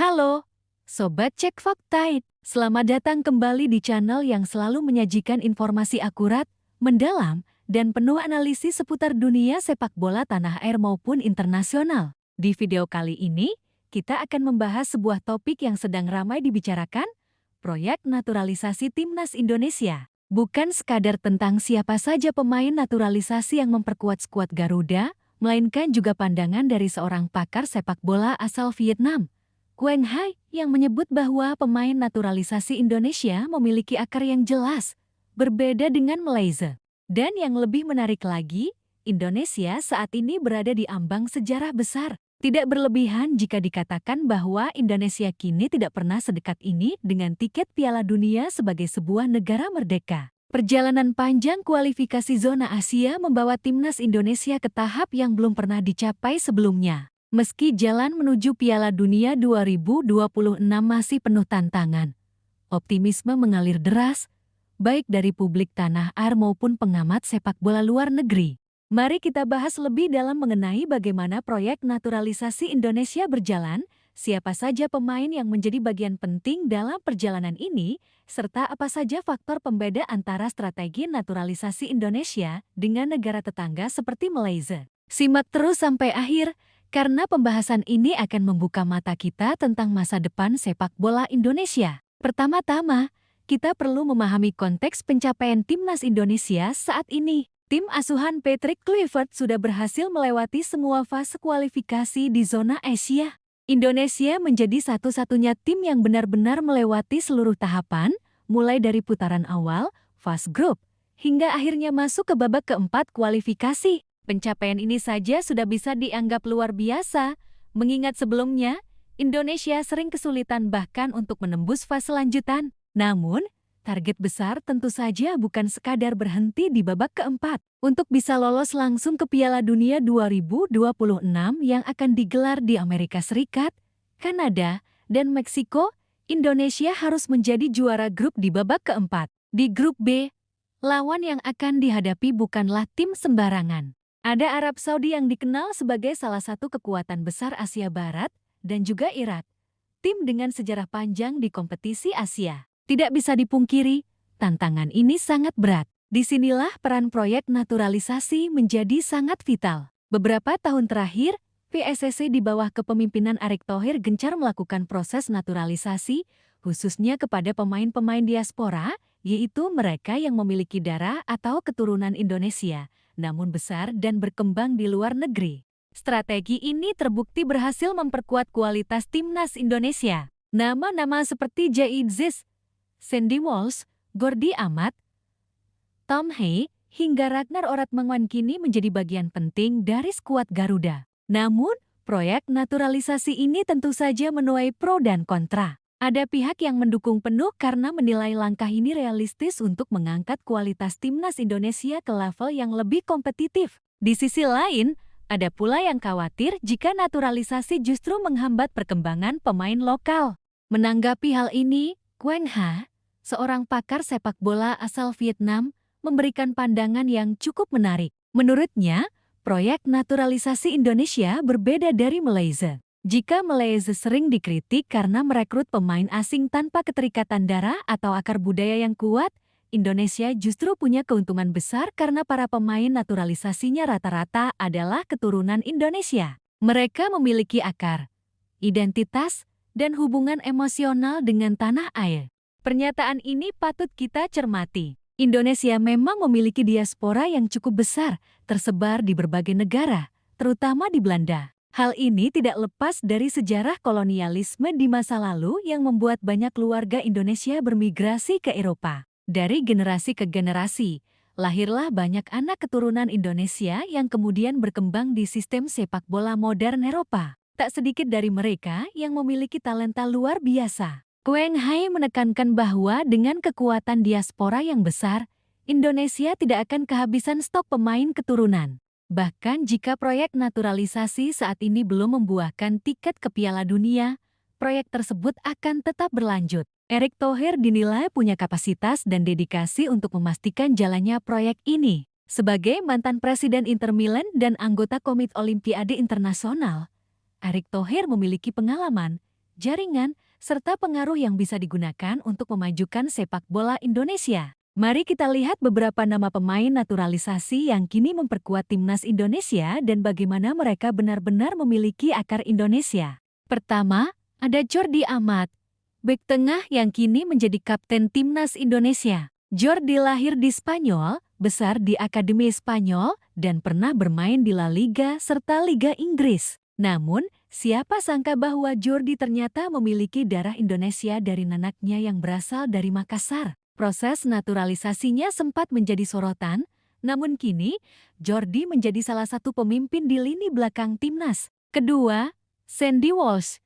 Halo, Sobat Cek Fakta. Selamat datang kembali di channel yang selalu menyajikan informasi akurat, mendalam, dan penuh analisis seputar dunia sepak bola tanah air maupun internasional. Di video kali ini, kita akan membahas sebuah topik yang sedang ramai dibicarakan, proyek naturalisasi Timnas Indonesia. Bukan sekadar tentang siapa saja pemain naturalisasi yang memperkuat skuad Garuda, melainkan juga pandangan dari seorang pakar sepak bola asal Vietnam, Quang Hai, yang menyebut bahwa pemain naturalisasi Indonesia memiliki akar yang jelas, berbeda dengan Malaysia. Dan yang lebih menarik lagi, Indonesia saat ini berada di ambang sejarah besar. Tidak berlebihan jika dikatakan bahwa Indonesia kini tidak pernah sedekat ini dengan tiket Piala Dunia sebagai sebuah negara merdeka. Perjalanan panjang kualifikasi zona Asia membawa timnas Indonesia ke tahap yang belum pernah dicapai sebelumnya. Meski jalan menuju Piala Dunia 2026 masih penuh tantangan, optimisme mengalir deras, baik dari publik tanah air maupun pengamat sepak bola luar negeri. Mari kita bahas lebih dalam mengenai bagaimana proyek naturalisasi Indonesia berjalan, siapa saja pemain yang menjadi bagian penting dalam perjalanan ini, serta apa saja faktor pembeda antara strategi naturalisasi Indonesia dengan negara tetangga seperti Malaysia. Simak terus sampai akhir, karena pembahasan ini akan membuka mata kita tentang masa depan sepak bola Indonesia. Pertama-tama, kita perlu memahami konteks pencapaian Timnas Indonesia saat ini. Tim asuhan Patrick Kluivert sudah berhasil melewati semua fase kualifikasi di zona Asia. Indonesia menjadi satu-satunya tim yang benar-benar melewati seluruh tahapan, mulai dari putaran awal, fase grup, hingga akhirnya masuk ke babak keempat kualifikasi. Pencapaian ini saja sudah bisa dianggap luar biasa, mengingat sebelumnya, Indonesia sering kesulitan bahkan untuk menembus fase lanjutan. Namun, target besar tentu saja bukan sekadar berhenti di babak keempat. Untuk bisa lolos langsung ke Piala Dunia 2026 yang akan digelar di Amerika Serikat, Kanada, dan Meksiko, Indonesia harus menjadi juara grup di babak keempat. Di grup B, lawan yang akan dihadapi bukanlah tim sembarangan. Ada Arab Saudi yang dikenal sebagai salah satu kekuatan besar Asia Barat, dan juga Irak, tim dengan sejarah panjang di kompetisi Asia. Tidak bisa dipungkiri, tantangan ini sangat berat. Disinilah peran proyek naturalisasi menjadi sangat vital. Beberapa tahun terakhir, PSSI di bawah kepemimpinan Erick Thohir gencar melakukan proses naturalisasi, khususnya kepada pemain-pemain diaspora, yaitu mereka yang memiliki darah atau keturunan Indonesia, namun besar dan berkembang di luar negeri. Strategi ini terbukti berhasil memperkuat kualitas timnas Indonesia. Nama-nama seperti Jaid Ziz, Sandy Walsh, Gordy Amat, Tom Hay, hingga Ragnar Oratmangun kini menjadi bagian penting dari skuad Garuda. Namun, proyek naturalisasi ini tentu saja menuai pro dan kontra. Ada pihak yang mendukung penuh karena menilai langkah ini realistis untuk mengangkat kualitas timnas Indonesia ke level yang lebih kompetitif. Di sisi lain, ada pula yang khawatir jika naturalisasi justru menghambat perkembangan pemain lokal. Menanggapi hal ini, Quang Hai, seorang pakar sepak bola asal Vietnam, memberikan pandangan yang cukup menarik. Menurutnya, proyek naturalisasi Indonesia berbeda dari Malaysia. Jika Malaysia sering dikritik karena merekrut pemain asing tanpa keterikatan darah atau akar budaya yang kuat, Indonesia justru punya keuntungan besar karena para pemain naturalisasinya rata-rata adalah keturunan Indonesia. Mereka memiliki akar, identitas, dan hubungan emosional dengan tanah air. Pernyataan ini patut kita cermati. Indonesia memang memiliki diaspora yang cukup besar, tersebar di berbagai negara, terutama di Belanda. Hal ini tidak lepas dari sejarah kolonialisme di masa lalu yang membuat banyak keluarga Indonesia bermigrasi ke Eropa. Dari generasi ke generasi, lahirlah banyak anak keturunan Indonesia yang kemudian berkembang di sistem sepak bola modern Eropa. Tak sedikit dari mereka yang memiliki talenta luar biasa. Quang Hai menekankan bahwa dengan kekuatan diaspora yang besar, Indonesia tidak akan kehabisan stok pemain keturunan. Bahkan jika proyek naturalisasi saat ini belum membuahkan tiket ke Piala Dunia, proyek tersebut akan tetap berlanjut. Erick Thohir dinilai punya kapasitas dan dedikasi untuk memastikan jalannya proyek ini. Sebagai mantan Presiden Inter Milan dan anggota Komite Olimpiade Internasional, Erick Thohir memiliki pengalaman, jaringan, serta pengaruh yang bisa digunakan untuk memajukan sepak bola Indonesia. Mari kita lihat beberapa nama pemain naturalisasi yang kini memperkuat timnas Indonesia dan bagaimana mereka benar-benar memiliki akar Indonesia. Pertama, ada Jordi Amat, bek tengah yang kini menjadi kapten timnas Indonesia. Jordi lahir di Spanyol, besar di Akademi Spanyol, dan pernah bermain di La Liga serta Liga Inggris. Namun, siapa sangka bahwa Jordi ternyata memiliki darah Indonesia dari neneknya yang berasal dari Makassar. Proses naturalisasinya sempat menjadi sorotan, namun kini Jordi menjadi salah satu pemimpin di lini belakang timnas. Kedua, Sandy Walsh,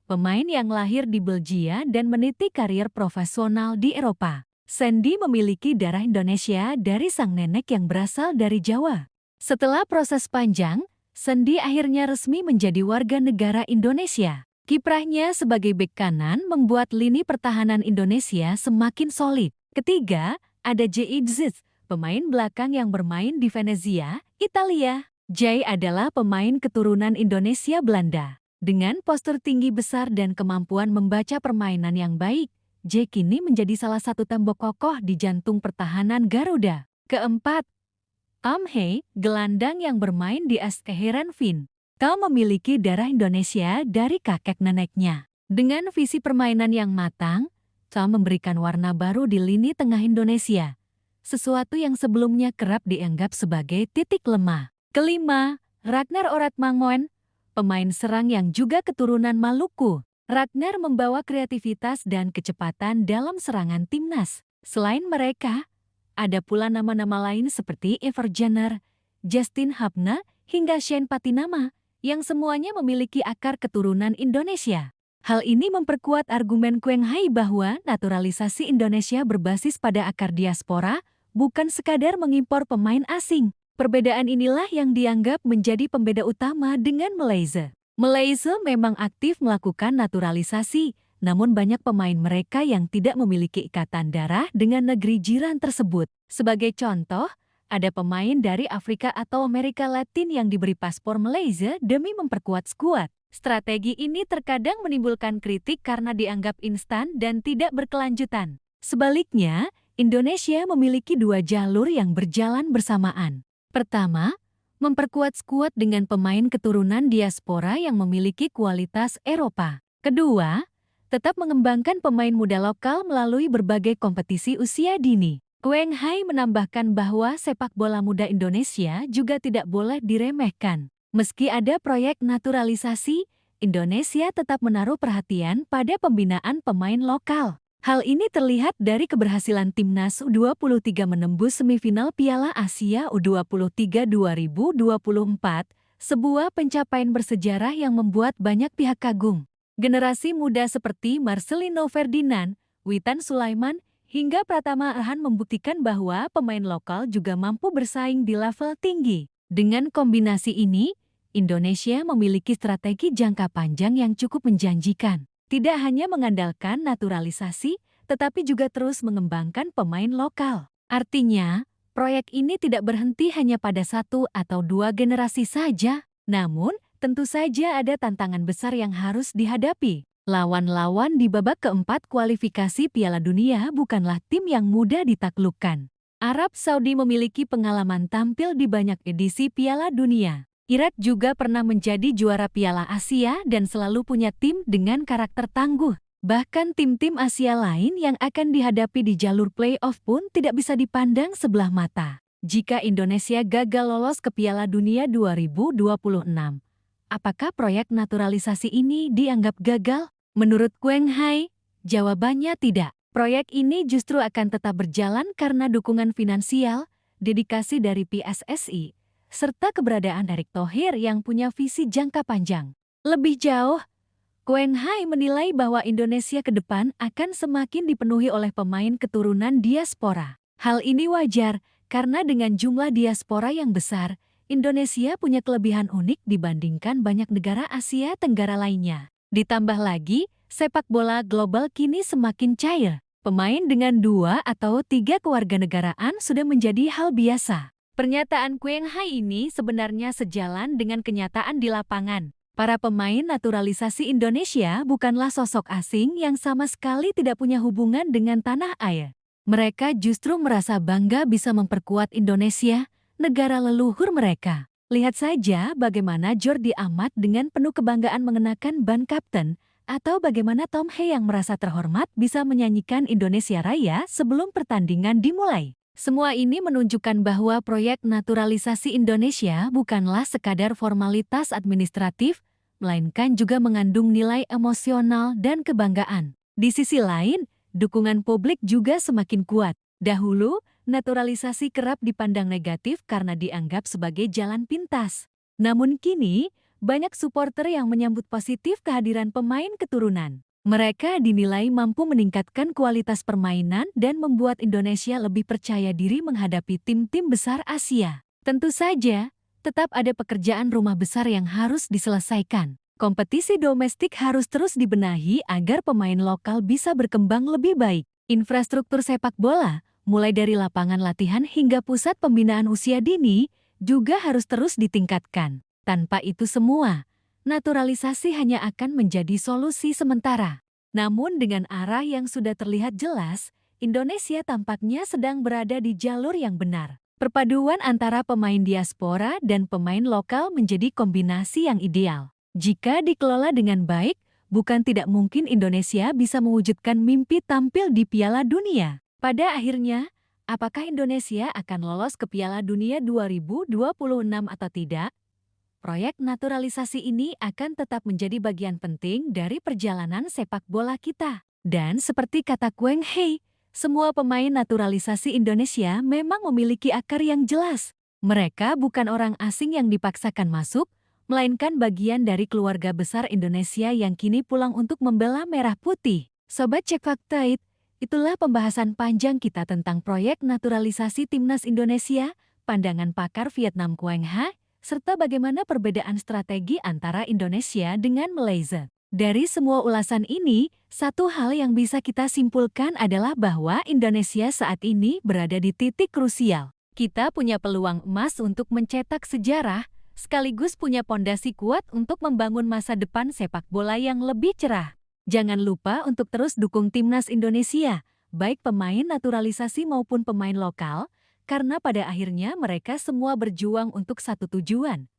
pemain yang lahir di Belgia dan meniti karir profesional di Eropa. Sandy memiliki darah Indonesia dari sang nenek yang berasal dari Jawa. Setelah proses panjang, Sandy akhirnya resmi menjadi warga negara Indonesia. Kiprahnya sebagai bek kanan membuat lini pertahanan Indonesia semakin solid. Ketiga, ada Jay Idzis, pemain belakang yang bermain di Venezia, Italia. Jay adalah pemain keturunan Indonesia Belanda. Dengan postur tinggi besar dan kemampuan membaca permainan yang baik, Jay kini menjadi salah satu tembok kokoh di jantung pertahanan Garuda. Keempat, Tom Hay, gelandang yang bermain di SK Heerenveen. Tom memiliki darah Indonesia dari kakek neneknya. Dengan visi permainan yang matang, Tom memberikan warna baru di lini tengah Indonesia, sesuatu yang sebelumnya kerap dianggap sebagai titik lemah. Kelima, Ragnar Oratmangoen, pemain serang yang juga keturunan Maluku. Ragnar membawa kreativitas dan kecepatan dalam serangan timnas. Selain mereka, ada pula nama-nama lain seperti Ever Jenner, Justin Hapner, hingga Shane Patinama, yang semuanya memiliki akar keturunan Indonesia. Hal ini memperkuat argumen Quang Hai bahwa naturalisasi Indonesia berbasis pada akar diaspora, bukan sekadar mengimpor pemain asing. Perbedaan inilah yang dianggap menjadi pembeda utama dengan Malaysia. Malaysia memang aktif melakukan naturalisasi, namun banyak pemain mereka yang tidak memiliki ikatan darah dengan negeri jiran tersebut. Sebagai contoh, ada pemain dari Afrika atau Amerika Latin yang diberi paspor Malaysia demi memperkuat skuad. Strategi ini terkadang menimbulkan kritik karena dianggap instan dan tidak berkelanjutan. Sebaliknya, Indonesia memiliki dua jalur yang berjalan bersamaan. Pertama, memperkuat skuad dengan pemain keturunan diaspora yang memiliki kualitas Eropa. Kedua, tetap mengembangkan pemain muda lokal melalui berbagai kompetisi usia dini. Quang Hai menambahkan bahwa sepak bola muda Indonesia juga tidak boleh diremehkan. Meski ada proyek naturalisasi, Indonesia tetap menaruh perhatian pada pembinaan pemain lokal. Hal ini terlihat dari keberhasilan timnas U23 menembus semifinal Piala Asia U23 2024, sebuah pencapaian bersejarah yang membuat banyak pihak kagum. Generasi muda seperti Marcelino Ferdinand, Witan Sulaiman, hingga Pratama Arhan membuktikan bahwa pemain lokal juga mampu bersaing di level tinggi. Dengan kombinasi ini, Indonesia memiliki strategi jangka panjang yang cukup menjanjikan. Tidak hanya mengandalkan naturalisasi, tetapi juga terus mengembangkan pemain lokal. Artinya, proyek ini tidak berhenti hanya pada satu atau dua generasi saja. Namun, tentu saja ada tantangan besar yang harus dihadapi. Lawan-lawan di babak keempat kualifikasi Piala Dunia bukanlah tim yang mudah ditaklukkan. Arab Saudi memiliki pengalaman tampil di banyak edisi Piala Dunia. Irak juga pernah menjadi juara Piala Asia dan selalu punya tim dengan karakter tangguh. Bahkan tim-tim Asia lain yang akan dihadapi di jalur play-off pun tidak bisa dipandang sebelah mata. Jika Indonesia gagal lolos ke Piala Dunia 2026, apakah proyek naturalisasi ini dianggap gagal? Menurut Quang Hai, jawabannya tidak. Proyek ini justru akan tetap berjalan karena dukungan finansial, dedikasi dari PSSI, serta keberadaan Erick Thohir yang punya visi jangka panjang. Lebih jauh, Quang Hai menilai bahwa Indonesia ke depan akan semakin dipenuhi oleh pemain keturunan diaspora. Hal ini wajar karena dengan jumlah diaspora yang besar, Indonesia punya kelebihan unik dibandingkan banyak negara Asia Tenggara lainnya. Ditambah lagi, sepak bola global kini semakin cair. Pemain dengan 2 atau 3 kewarganegaraan sudah menjadi hal biasa. Pernyataan Quang Hai ini sebenarnya sejalan dengan kenyataan di lapangan. Para pemain naturalisasi Indonesia bukanlah sosok asing yang sama sekali tidak punya hubungan dengan tanah air. Mereka justru merasa bangga bisa memperkuat Indonesia, negara leluhur mereka. Lihat saja bagaimana Jordi Amat dengan penuh kebanggaan mengenakan ban kapten, atau bagaimana Tom Hee yang merasa terhormat bisa menyanyikan Indonesia Raya sebelum pertandingan dimulai. Semua ini menunjukkan bahwa proyek naturalisasi Indonesia bukanlah sekadar formalitas administratif, melainkan juga mengandung nilai emosional dan kebanggaan. Di sisi lain, dukungan publik juga semakin kuat. Dahulu, naturalisasi kerap dipandang negatif karena dianggap sebagai jalan pintas. Namun kini, banyak supporter yang menyambut positif kehadiran pemain keturunan. Mereka dinilai mampu meningkatkan kualitas permainan dan membuat Indonesia lebih percaya diri menghadapi tim-tim besar Asia. Tentu saja, tetap ada pekerjaan rumah besar yang harus diselesaikan. Kompetisi domestik harus terus dibenahi agar pemain lokal bisa berkembang lebih baik. Infrastruktur sepak bola, mulai dari lapangan latihan hingga pusat pembinaan usia dini, juga harus terus ditingkatkan. Tanpa itu semua, naturalisasi hanya akan menjadi solusi sementara. Namun dengan arah yang sudah terlihat jelas, Indonesia tampaknya sedang berada di jalur yang benar. Perpaduan antara pemain diaspora dan pemain lokal menjadi kombinasi yang ideal. Jika dikelola dengan baik, bukan tidak mungkin Indonesia bisa mewujudkan mimpi tampil di Piala Dunia. Pada akhirnya, apakah Indonesia akan lolos ke Piala Dunia 2026 atau tidak? Proyek naturalisasi ini akan tetap menjadi bagian penting dari perjalanan sepak bola kita. Dan seperti kata Kweng Hei, semua pemain naturalisasi Indonesia memang memiliki akar yang jelas. Mereka bukan orang asing yang dipaksakan masuk, melainkan bagian dari keluarga besar Indonesia yang kini pulang untuk membela merah putih. Sobat Cek Fakta, itulah pembahasan panjang kita tentang proyek naturalisasi Timnas Indonesia, pandangan pakar Vietnam Quang Ha, serta bagaimana perbedaan strategi antara Indonesia dengan Malaysia. Dari semua ulasan ini, satu hal yang bisa kita simpulkan adalah bahwa Indonesia saat ini berada di titik krusial. Kita punya peluang emas untuk mencetak sejarah, sekaligus punya pondasi kuat untuk membangun masa depan sepak bola yang lebih cerah. Jangan lupa untuk terus dukung Timnas Indonesia, baik pemain naturalisasi maupun pemain lokal, karena pada akhirnya mereka semua berjuang untuk satu tujuan,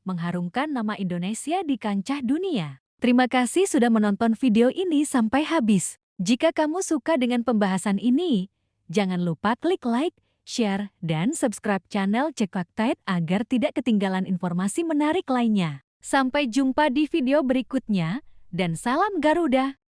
mengharumkan nama Indonesia di kancah dunia. Terima kasih sudah menonton video ini sampai habis. Jika kamu suka dengan pembahasan ini, jangan lupa klik like, share, dan subscribe channel Cek Fakta agar tidak ketinggalan informasi menarik lainnya. Sampai jumpa di video berikutnya, dan salam Garuda!